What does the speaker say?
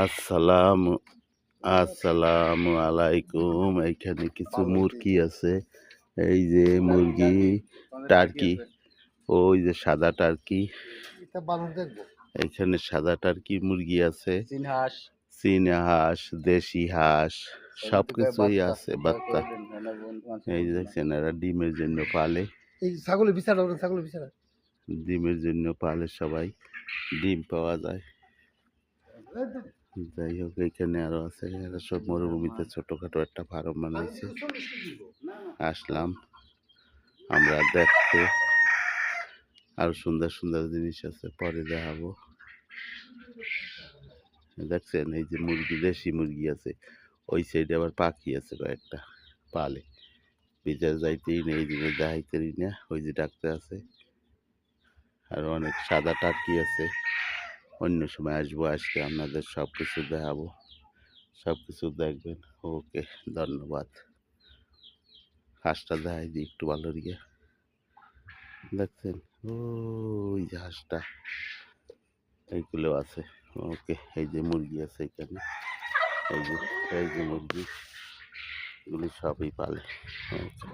আসসালামু আসসালামু আলাইকুম। এইখানে কিছু মুরগি আছে। এই যে মুরগি, টার্কি, ওই যে সাদা টার্কি। এখানে সাদা টার্কি মুরগি আছে, চীন হাঁস, দেশি হাঁস, সবকিছুই আছে। বাচ্চা এই যে দেখছেন, এরা ডিমের জন্য পালে। ডিমের জন্য পালে সবাই, ডিম পাওয়া যায়। যাই হোক, এখানে আরো আছে। এরা সব মরুভূমিতে ছোটখাটো একটা ফার্ম বানাইছে। আসলাম আমরা দেখতে। আরো সুন্দর সুন্দর জিনিস আছে, পরে দেখাবো। দেখছেন, এই যে মুরগি, দেশি মুরগি আছে। ওই সাইডে আবার পাখি আছে কয়েকটা, পালে। ভিতরে যাইতেই নেই, এই জন্য দেখাইতেই না। ওই যে ডাক্তার আছে, আর অনেক সাদা টার্কি আছে। অন্য সময় আসবো, আজকে আপনাদের সব কিছু দেখাবো, সব কিছু দেখবেন। ওকে, ধন্যবাদ। হাঁসটা দেখাই দিই একটু ভালো রিগে। দেখছেন, ওই যে হাঁসটা, এইগুলো আছে। ওকে, এই যে মুরগি আছে এখানে। এই যে মুরগি, এগুলি সবই পালে। ওকে।